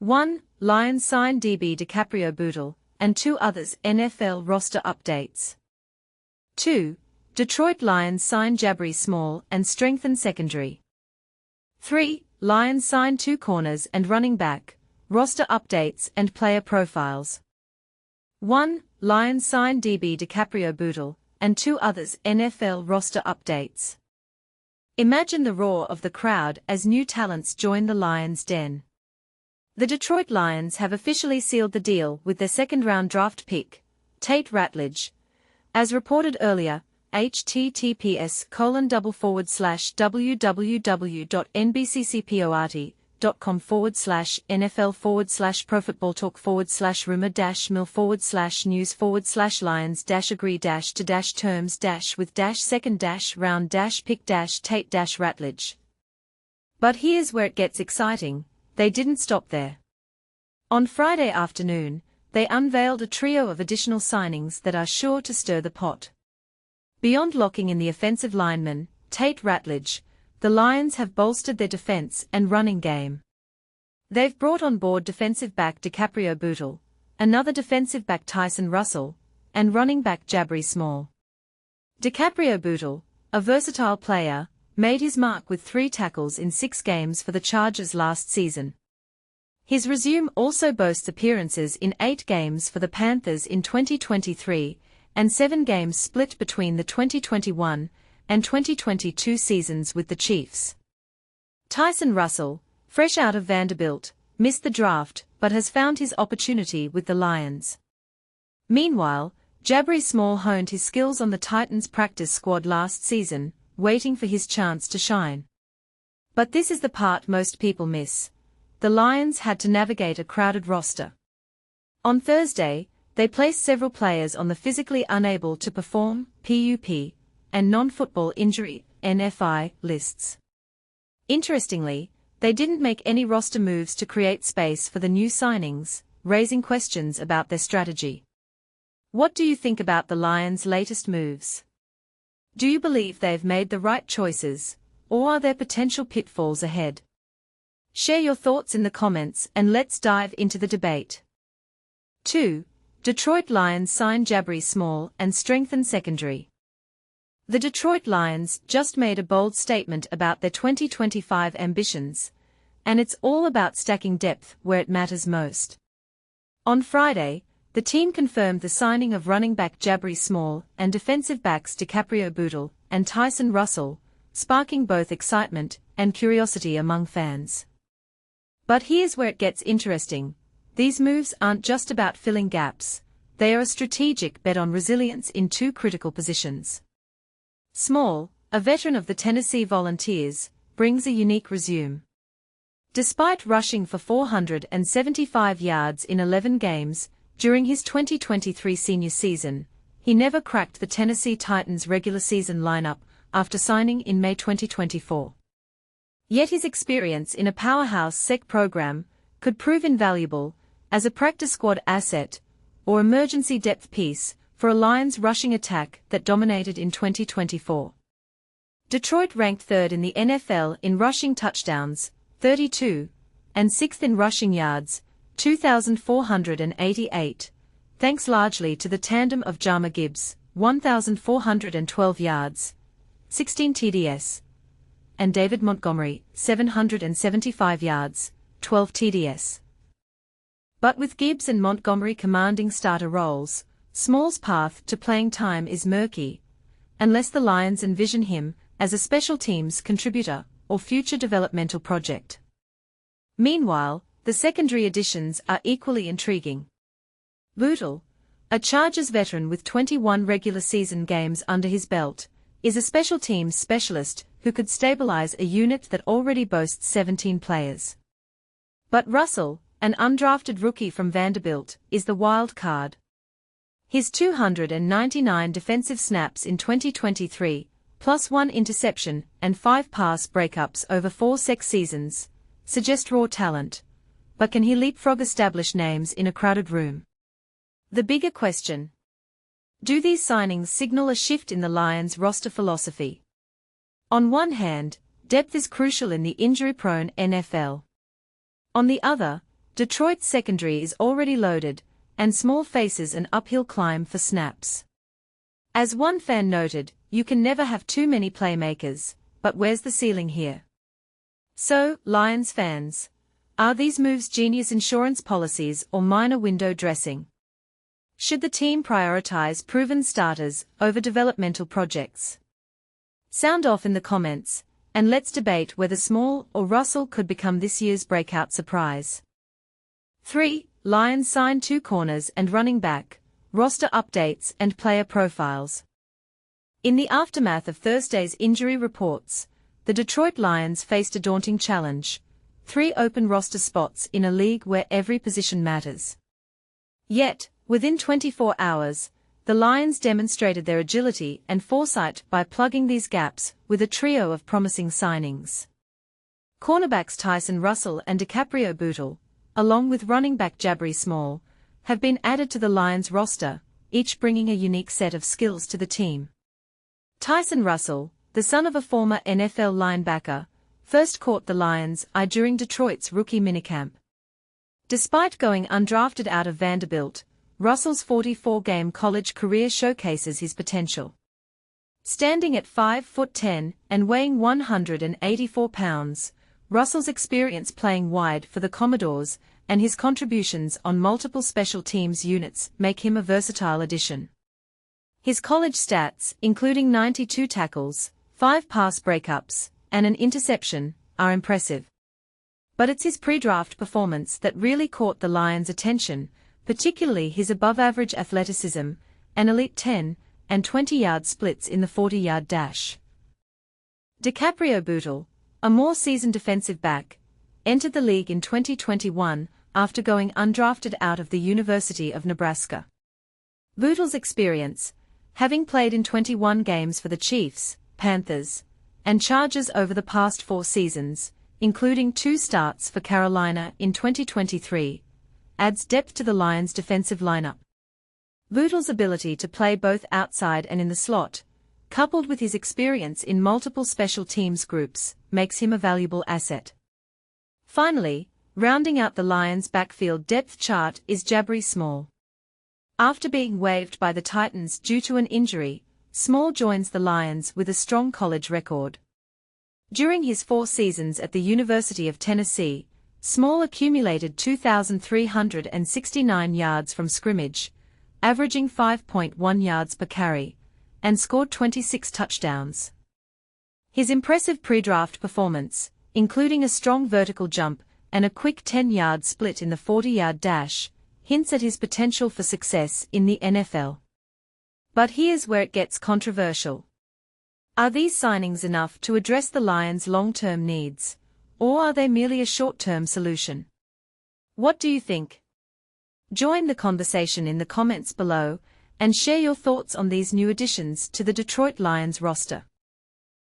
1. Lions sign DiCaprio Bootle, and 2 others NFL roster updates. 2. Detroit Lions sign Jabari Small and strengthen secondary. 3. Lions sign 2 corners and running back, roster updates and player profiles. 1. Lions sign DiCaprio Bootle, and 2 others NFL roster updates. Imagine the roar of the crowd as new talents join the Lions' den. The Detroit Lions have officially sealed the deal with their second-round draft pick, Tate Ratledge. As reported earlier, https://www.nbccoart.com/NFL/rumor-mill//news/second-round-pick-Tate-Ratledge. But here's where it gets exciting. They didn't stop there. On Friday afternoon, they unveiled a trio of additional signings that are sure to stir the pot. Beyond locking in the offensive lineman, Tate Ratledge, the Lions have bolstered their defense and running game. They've brought on board defensive back DiCaprio Bootle, another defensive back Tyson Russell, and running back Jabari Small. DiCaprio Bootle, a versatile player, made his mark with 3 tackles in 6 games for the Chargers last season. His resume also boasts appearances in 8 games for the Panthers in 2023, and 7 games split between the 2021 and 2022 seasons with the Chiefs. Tyson Russell, fresh out of Vanderbilt, missed the draft but has found his opportunity with the Lions. Meanwhile, Jabari Small honed his skills on the Titans' practice squad last season, waiting for his chance to shine. But this is the part most people miss. The Lions had to navigate a crowded roster. On Thursday, they placed several players on the physically unable to perform (PUP) and non-football injury (NFI) lists. Interestingly, they didn't make any roster moves to create space for the new signings, raising questions about their strategy. What do you think about the Lions' latest moves? Do you believe they've made the right choices, or are there potential pitfalls ahead? Share your thoughts in the comments and let's dive into the debate. 2. Detroit Lions sign Jabari Small and strengthen secondary. The Detroit Lions just made a bold statement about their 2025 ambitions, and it's all about stacking depth where it matters most. On Friday, the team confirmed the signing of running back Jabari Small and defensive backs DiCaprio Bootle and Tyson Russell, sparking both excitement and curiosity among fans. But here's where it gets interesting. These moves aren't just about filling gaps, they are a strategic bet on resilience in 2 critical positions. Small, a veteran of the Tennessee Volunteers, brings a unique resume. Despite rushing for 475 yards in 11 games during his 2023 senior season, he never cracked the Tennessee Titans' regular season lineup after signing in May 2024. Yet his experience in a powerhouse SEC program could prove invaluable as a practice squad asset or emergency depth piece for a Lions rushing attack that dominated in 2024. Detroit ranked 3rd in the NFL in rushing touchdowns, 32, and 6th in rushing yards, 2,488, thanks largely to the tandem of Jahmyr Gibbs, 1,412 yards, 16 TDS, and David Montgomery, 775 yards, 12 TDS. But with Gibbs and Montgomery commanding starter roles, Small's path to playing time is murky, unless the Lions envision him as a special teams contributor or future developmental project. Meanwhile, the secondary additions are equally intriguing. Bootle, a Chargers veteran with 21 regular season games under his belt, is a special teams specialist who could stabilize a unit that already boasts 17 players. But Russell, an undrafted rookie from Vanderbilt, is the wild card. His 299 defensive snaps in 2023, plus 1 interception and 5 pass breakups over 4 SEC seasons, suggest raw talent. But can he leapfrog established names in a crowded room? The bigger question: do these signings signal a shift in the Lions' roster philosophy? On one hand, depth is crucial in the injury-prone NFL. On the other, Detroit's secondary is already loaded, and Small faces an uphill climb for snaps. As one fan noted, "You can never have too many playmakers, but where's the ceiling here?" So, Lions fans, are these moves genius insurance policies or minor window dressing? Should the team prioritize proven starters over developmental projects? Sound off in the comments, and let's debate whether Small or Russell could become this year's breakout surprise. 3. Lions sign 2 corners and running back, roster updates and player profiles. In the aftermath of Thursday's injury reports, the Detroit Lions faced a daunting challenge: 3 open roster spots in a league where every position matters. Yet, within 24 hours, the Lions demonstrated their agility and foresight by plugging these gaps with a trio of promising signings. Cornerbacks Tyson Russell and DiCaprio Bootle, along with running back Jabari Small, have been added to the Lions roster, each bringing a unique set of skills to the team. Tyson Russell, the son of a former NFL linebacker, first caught the Lions' eye during Detroit's rookie minicamp. Despite going undrafted out of Vanderbilt, Russell's 44-game college career showcases his potential. Standing at 5'10" and weighing 184 pounds, Russell's experience playing wide for the Commodores and his contributions on multiple special teams units make him a versatile addition. His college stats, including 92 tackles, 5 pass breakups, and an interception, are impressive. But it's his pre-draft performance that really caught the Lions' attention, particularly his above-average athleticism, and elite 10 and 20-yard splits in the 40-yard dash. DiCaprio Bootle, a more seasoned defensive back, entered the league in 2021 after going undrafted out of the University of Nebraska. Bootle's experience, having played in 21 games for the Chiefs, Panthers, and Chargers over the past 4 seasons, including 2 starts for Carolina in 2023, adds depth to the Lions' defensive lineup. Bootle's ability to play both outside and in the slot, coupled with his experience in multiple special teams groups, makes him a valuable asset. Finally, rounding out the Lions' backfield depth chart is Jabari Small. After being waived by the Titans due to an injury, Small joins the Lions with a strong college record. During his 4 seasons at the University of Tennessee, Small accumulated 2,369 yards from scrimmage, averaging 5.1 yards per carry, and scored 26 touchdowns. His impressive pre-draft performance, including a strong vertical jump and a quick 10-yard split in the 40-yard dash, hints at his potential for success in the NFL. But here's where it gets controversial. Are these signings enough to address the Lions' long-term needs, or are they merely a short-term solution? What do you think? Join the conversation in the comments below, and share your thoughts on these new additions to the Detroit Lions roster.